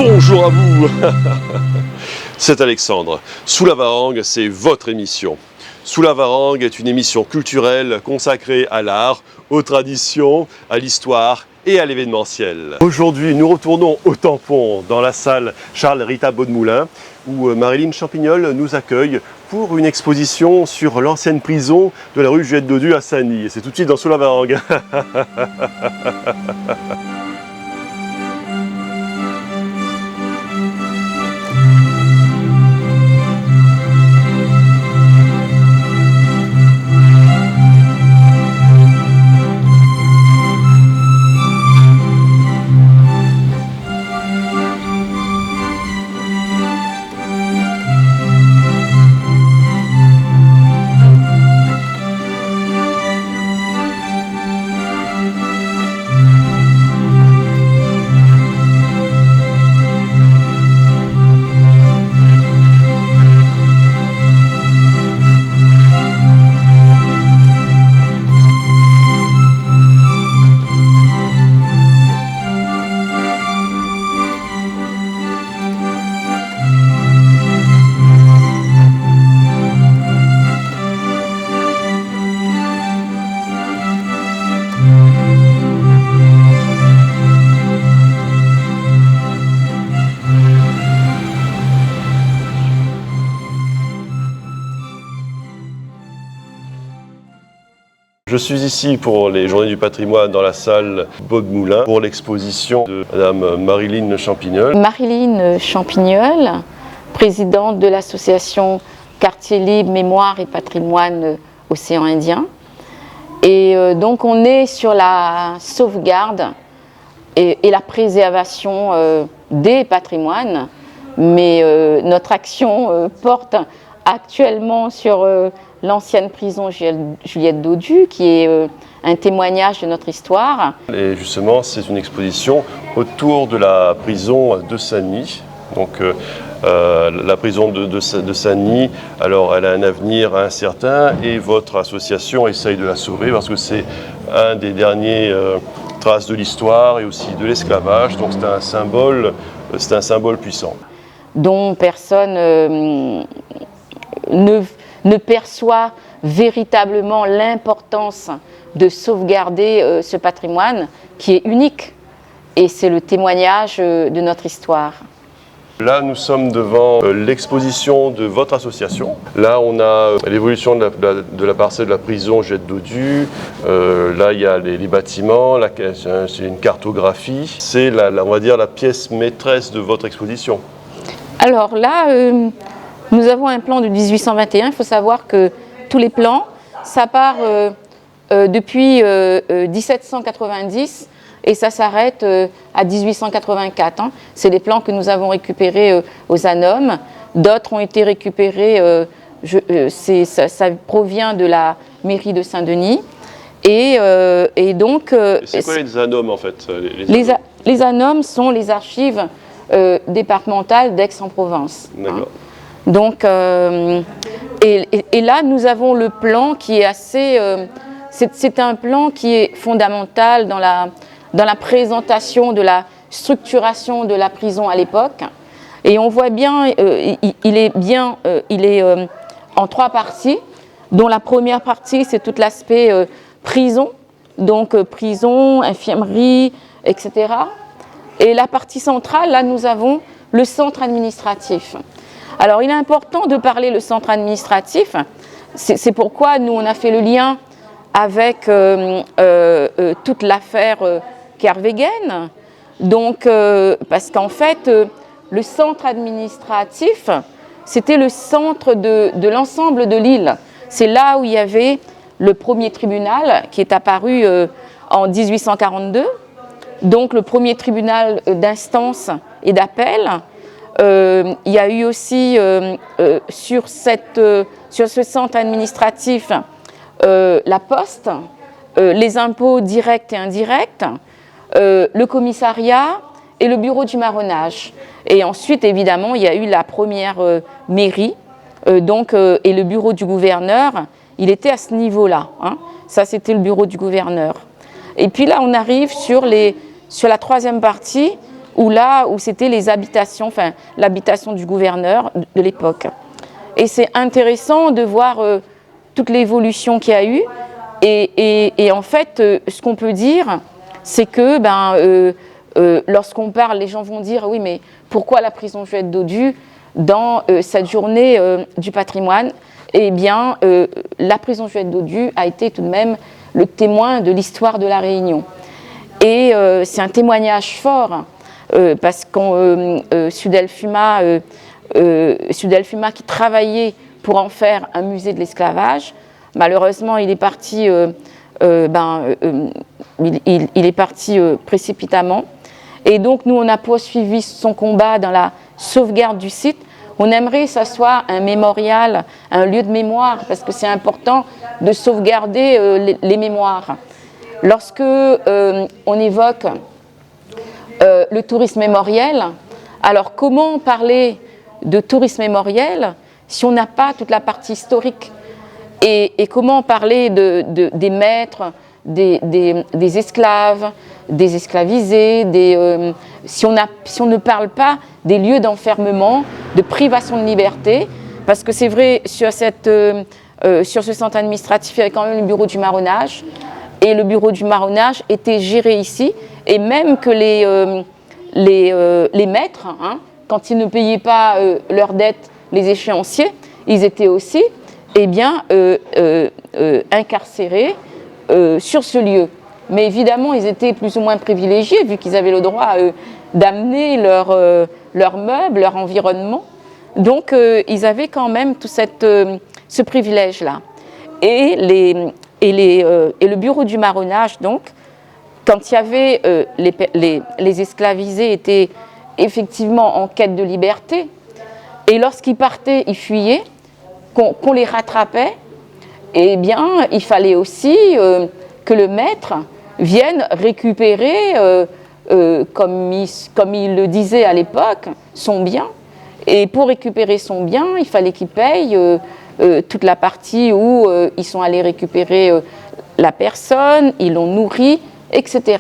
Bonjour à vous. C'est Alexandre. Sous la Varangue, c'est votre émission. Sous la Varangue est une émission culturelle consacrée à l'art, aux traditions, à l'histoire et à l'événementiel. Aujourd'hui, nous retournons au Tampon, dans la salle Charles-Rita Baudemoulin, où Marilyn Champignol nous accueille pour une exposition sur l'ancienne prison de la rue Juliette Dodu à Saint-Denis. Et c'est tout de suite dans Sous la Varangue. Je suis ici pour les Journées du patrimoine dans la salle Baudemoulin pour l'exposition de Madame Marilyn Champignol. Marilyn Champignol, présidente de l'association Quartier Libre, Mémoire et Patrimoine Océan Indien. Et donc on est sur la sauvegarde et la préservation des patrimoines, mais notre action porte actuellement sur l'ancienne prison Juliette Dodu, qui est un témoignage de notre histoire. Et justement, c'est une exposition autour de la prison de Saint-Denis. Donc, la prison de Saint-Denis, alors elle a un avenir incertain et votre association essaye de la sauver parce que c'est un des derniers traces de l'histoire et aussi de l'esclavage. Donc, c'est un symbole puissant. Dont personne ne perçoit véritablement l'importance de sauvegarder ce patrimoine qui est unique. Et c'est le témoignage de notre histoire. Là, nous sommes devant l'exposition de votre association. Là, on a l'évolution de la parcelle de la prison Juliette Dodu. Là, il y a les bâtiments, c'est une cartographie. C'est, on va dire, la pièce maîtresse de votre exposition. Alors là, nous avons un plan de 1821. Il faut savoir que tous les plans, ça part depuis 1790 et ça s'arrête à 1884. Hein. C'est des plans que nous avons récupérés aux ANOM. D'autres ont été récupérés, ça provient de la mairie de Saint-Denis. Et donc... c'est quoi les ANOM en fait? Les ANOM sont les archives départementales d'Aix-en-Provence. D'accord. Hein. Donc, et là, nous avons le plan qui est assez... c'est un plan qui est fondamental dans la présentation de la structuration de la prison à l'époque. Et on voit bien, il est en trois parties, dont la première partie, c'est tout l'aspect prison, donc prison, infirmerie, etc. Et la partie centrale, là, nous avons le centre administratif. Alors, il est important de parler le centre administratif. C'est pourquoi nous, on a fait le lien avec toute l'affaire Kervegen. Donc, parce qu'en fait, le centre administratif, c'était le centre de l'ensemble de l'île. C'est là où il y avait le premier tribunal qui est apparu en 1842. Donc, le premier tribunal d'instance et d'appel. Il y a eu aussi sur ce centre administratif la poste, les impôts directs et indirects, le commissariat et le bureau du marronnage. Et ensuite, évidemment, il y a eu la première mairie et le bureau du gouverneur, il était à ce niveau-là. Hein. Ça, c'était le bureau du gouverneur. Et puis là, on arrive sur la troisième partie où c'était les habitations, enfin l'habitation du gouverneur de l'époque. Et c'est intéressant de voir toute l'évolution qu'il y a eu. Et en fait, ce qu'on peut dire, c'est que lorsqu'on parle, les gens vont dire oui, mais pourquoi la prison Juliette Dodu dans cette journée du patrimoine? Eh bien, la prison Juliette Dodu a été tout de même le témoin de l'histoire de la Réunion. Et c'est un témoignage fort, parce que Sudelfuma, qui travaillait pour en faire un musée de l'esclavage, malheureusement, il est parti, il est parti précipitamment. Et donc, nous, on a poursuivi son combat dans la sauvegarde du site. On aimerait que ça soit un mémorial, un lieu de mémoire, parce que c'est important de sauvegarder les mémoires. Lorsque on évoque le tourisme mémoriel, alors comment parler de tourisme mémoriel si on n'a pas toute la partie historique? Et comment parler des maîtres, des esclaves, des esclavisés, si on ne parle pas des lieux d'enfermement, de privation de liberté, parce que c'est vrai, sur ce centre administratif, il y avait quand même le bureau du marronnage, et le bureau du marronnage était géré ici, et même que les maîtres, hein, quand ils ne payaient pas leurs dettes, les échéanciers, ils étaient aussi incarcérés sur ce lieu. Mais évidemment, ils étaient plus ou moins privilégiés, vu qu'ils avaient le droit d'amener leurs meubles, leur environnement. Donc, ils avaient quand même tout ce privilège-là. Et le bureau du marronnage, donc, quand il y avait les esclavisés étaient effectivement en quête de liberté, et lorsqu'ils partaient, ils fuyaient, qu'on les rattrapait, eh bien, il fallait aussi que le maître vienne récupérer, comme il le disait à l'époque, son bien. Et pour récupérer son bien, il fallait qu'il paye toute la partie où ils sont allés récupérer la personne, ils l'ont nourrie, etc.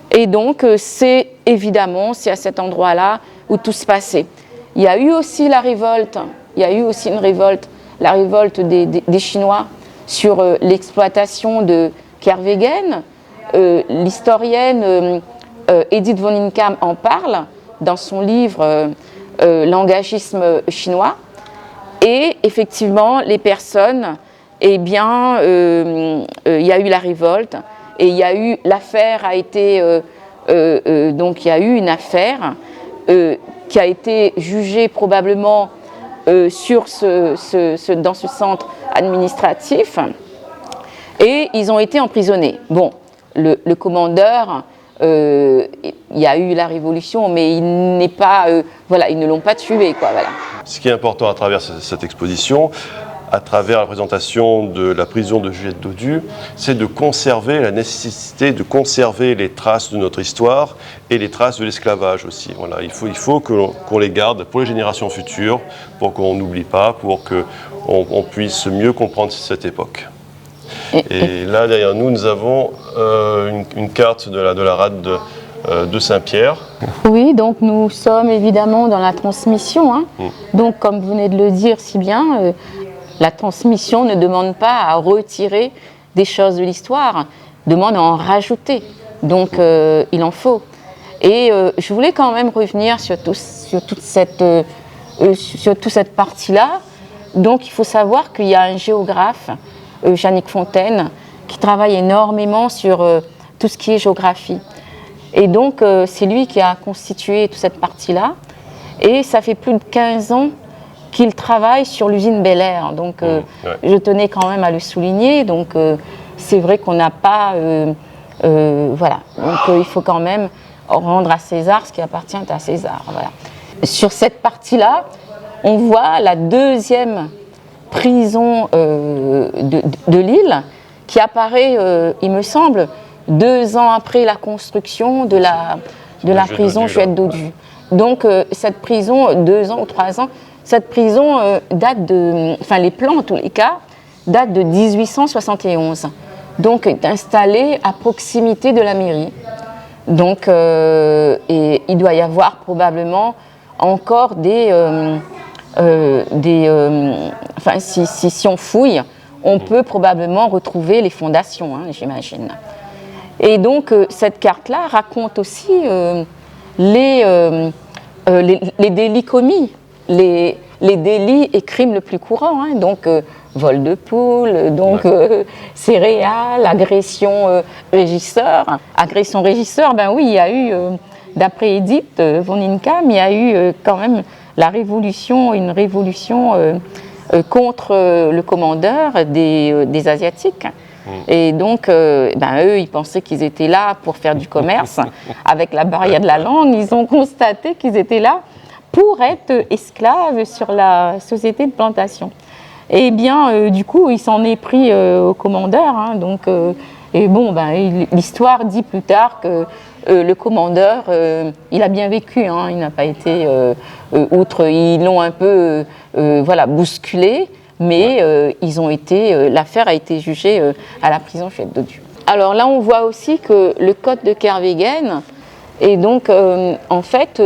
Et donc, c'est à cet endroit-là où tout se passait. Il y a eu aussi la révolte, la révolte des Chinois sur l'exploitation de Kervegen. L'historienne Edith von Ingham en parle dans son livre Langagisme chinois. Et effectivement, les personnes, il y a eu la révolte et il y a eu l'affaire donc il y a eu une affaire qui a été jugée probablement dans ce centre administratif, et ils ont été emprisonnés. Bon, le commandeur, il y a eu la révolution, mais ils ne l'ont pas tué, quoi, voilà. Ce qui est important à travers cette exposition, à travers la présentation de la prison de Juliette Dodu, c'est de conserver la nécessité de conserver les traces de notre histoire et les traces de l'esclavage aussi. Voilà, il faut qu'on les garde pour les générations futures, pour qu'on n'oublie pas, pour qu'on puisse mieux comprendre cette époque. Et là, derrière nous, nous avons une carte de la rade de Saint-Pierre. Oui, donc nous sommes évidemment dans la transmission. Hein. Donc, comme vous venez de le dire si bien, la transmission ne demande pas à retirer des choses de l'histoire, demande à en rajouter. Donc, il en faut. Et je voulais quand même revenir sur toute cette partie-là. Donc, il faut savoir qu'il y a un géographe, Yannick Fontaine, qui travaille énormément sur tout ce qui est géographie. Et donc, c'est lui qui a constitué toute cette partie-là. Et ça fait plus de 15 ans qu'il travaille sur l'usine Bel Air. Donc, je tenais quand même à le souligner. Donc, c'est vrai qu'on n'a pas... voilà. Donc, il faut quand même rendre à César ce qui appartient à César. Voilà. Sur cette partie-là, on voit la deuxième prison de l'île qui apparaît, il me semble, 2 ans après la construction de la prison Juliette Dodu. Donc, cette prison, 2 ans ou 3 ans, cette prison date les plans en tous les cas, datent de 1871. Donc, est installée à proximité de la mairie. Donc, et il doit y avoir probablement encore enfin, si on fouille, on peut probablement retrouver les fondations, hein, j'imagine. Et donc, cette carte-là raconte aussi les délits commis, les délits et crimes les plus courants, hein, donc vol de poule, donc céréales, agression régisseur. Agression régisseur, ben oui, il y a eu, d'après Edith von Inkham, il y a eu quand même une révolution contre le commandeur des Asiatiques. Et donc, eux, ils pensaient qu'ils étaient là pour faire du commerce. Avec la barrière de la langue, ils ont constaté qu'ils étaient là pour être esclaves sur la société de plantation. Et bien, du coup, il s'en est pris au commandeur. Hein, donc, et bon, l'histoire dit plus tard que le commandeur, il a bien vécu. Hein, il n'a pas été outre. Ils l'ont un peu, bousculé. Mais l'affaire a été jugée à la prison Chouette de Dieu. Alors là, on voit aussi que le code de Kervegen, et donc en fait,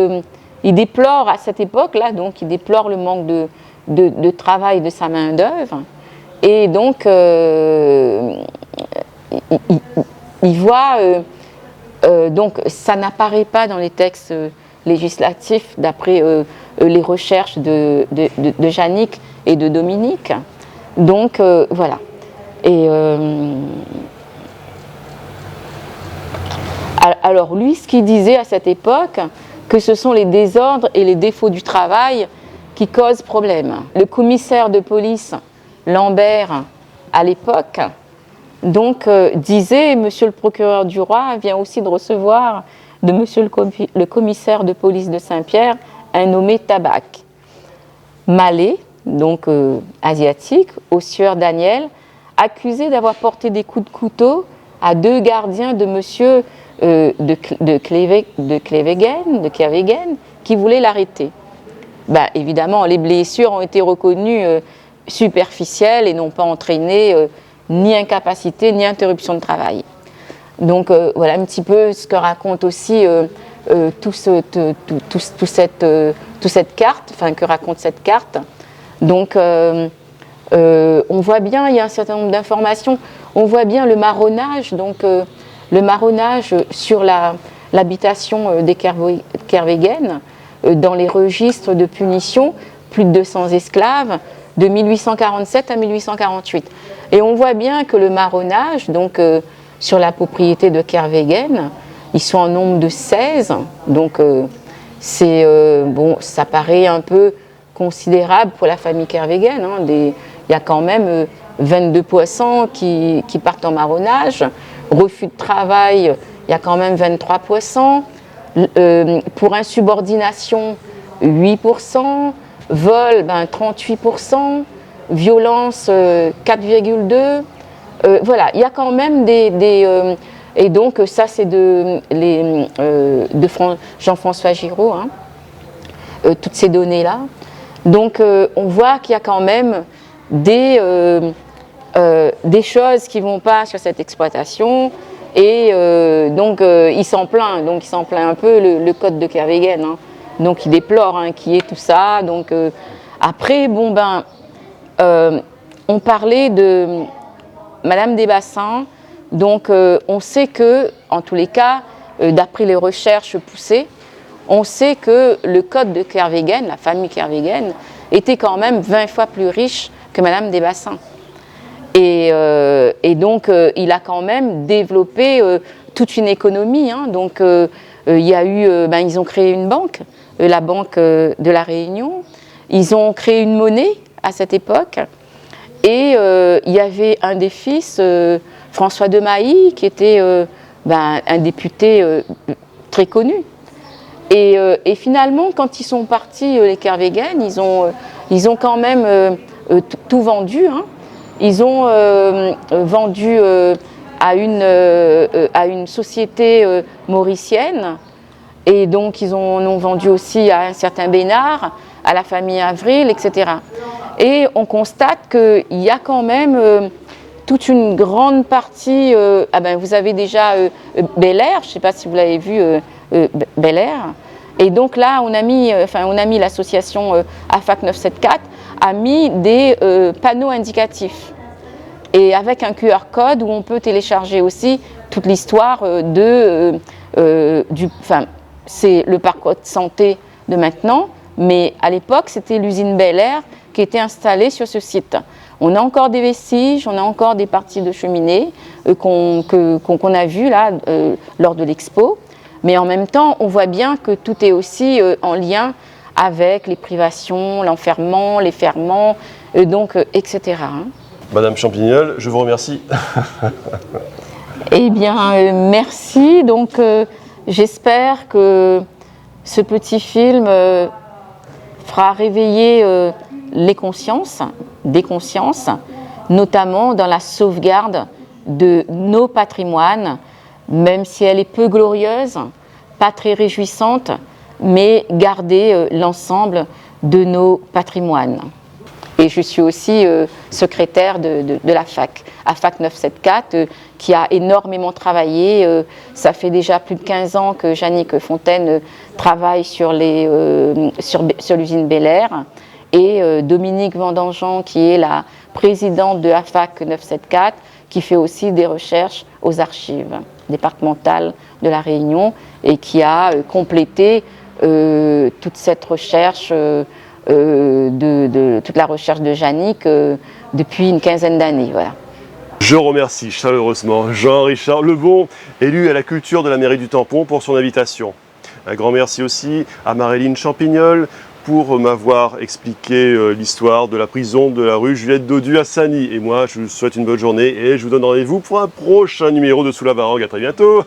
il déplore à cette époque-là, donc il déplore le manque de travail de sa main-d'œuvre, et donc il voit, donc ça n'apparaît pas dans les textes législatifs d'après les recherches de Jannick et de Dominique. Donc, voilà. Et alors, lui, ce qu'il disait à cette époque, que ce sont les désordres et les défauts du travail qui causent problème. Le commissaire de police, Lambert, à l'époque, donc, disait « Monsieur le procureur du roi vient aussi de recevoir de Monsieur le commissaire de police de Saint-Pierre un nommé Tabac. » Malais, donc asiatique, au sieur Daniel, accusé d'avoir porté des coups de couteau à 2 gardiens de monsieur de Kervegen, qui voulaient l'arrêter. Évidemment, les blessures ont été reconnues superficielles et n'ont pas entraîné ni incapacité ni interruption de travail. Donc voilà un petit peu ce que raconte aussi toute cette carte, enfin que raconte cette carte. Donc on voit bien, il y a un certain nombre d'informations, on voit bien le marronnage, donc le marronnage sur l'habitation des Kervegen, dans les registres de punition, plus de 200 esclaves, de 1847 à 1848. Et on voit bien que le marronnage, donc sur la propriété de Kervegen, ils sont en nombre de 16, donc ça paraît un peu considérable pour la famille Kervegen. Hein, il y a quand même 22 poissons qui partent en marronnage. Refus de travail, il y a quand même 23 poissons. Pour insubordination, 8%. Vol, 38%. Violence, 4,2%. Voilà, il y a quand même et donc ça c'est de Jean-François Giraud, hein, toutes ces données-là. Donc on voit qu'il y a quand même des choses qui ne vont pas sur cette exploitation et donc il s'en plaint un peu le code de Kervegen, hein, donc il déplore qu'il y ait tout ça. Donc après on parlait de Madame Desbassins, donc on sait que, en tous les cas, d'après les recherches poussées, on sait que le code de Kervegen, la famille Kervegen, était quand même 20 fois plus riche que Madame Desbassins. Et donc il a quand même développé toute une économie. Hein, donc il y a eu, ils ont créé une banque, la Banque de la Réunion. Ils ont créé une monnaie à cette époque. Et il y avait un des fils, François de Mailly, qui était un député très connu. Et finalement, quand ils sont partis, les Kervegen, ils ont quand même tout vendu. Hein. Ils ont vendu à une société mauricienne. Et donc, ils en ont vendu aussi à un certain Bénard, à la famille Avril, etc. Et on constate qu'il y a quand même toute une grande partie, vous avez déjà Bel Air, je ne sais pas si vous l'avez vu, Bel Air. Et donc là, on a mis l'association AFAC 974 a mis des panneaux indicatifs. Et avec un QR code où on peut télécharger aussi toute l'histoire c'est le parcours de santé de maintenant, mais à l'époque, c'était l'usine Bel Air qui était installée sur ce site. On a encore des vestiges, on a encore des parties de cheminée qu'on a vues là lors de l'expo, mais en même temps, on voit bien que tout est aussi en lien avec les privations, l'enfermement, les ferments, etc. Madame Champignol, je vous remercie. Eh bien, merci. Donc, j'espère que ce petit film fera réveiller les consciences, des consciences, notamment dans la sauvegarde de nos patrimoines, même si elle est peu glorieuse, pas très réjouissante, mais garder l'ensemble de nos patrimoines. Et je suis aussi secrétaire de la FAC, AFAC 974, qui a énormément travaillé. Ça fait déjà plus de 15 ans que Jannick Fontaine travaille sur l'usine Bel Air. Et Dominique Vendangean, qui est la présidente de AFAC 974, qui fait aussi des recherches aux archives départementales de La Réunion et qui a complété toute cette recherche toute la recherche de Jannick depuis une quinzaine d'années. Voilà. Je remercie chaleureusement Jean-Richard Lebon, élu à la culture de la mairie du Tampon, pour son invitation. Un grand merci aussi à Maréline Champignol pour m'avoir expliqué l'histoire de la prison de la rue Juliette Dodu à Sany. Et moi, je vous souhaite une bonne journée et je vous donne rendez-vous pour un prochain numéro de Sous la Varangue. À très bientôt.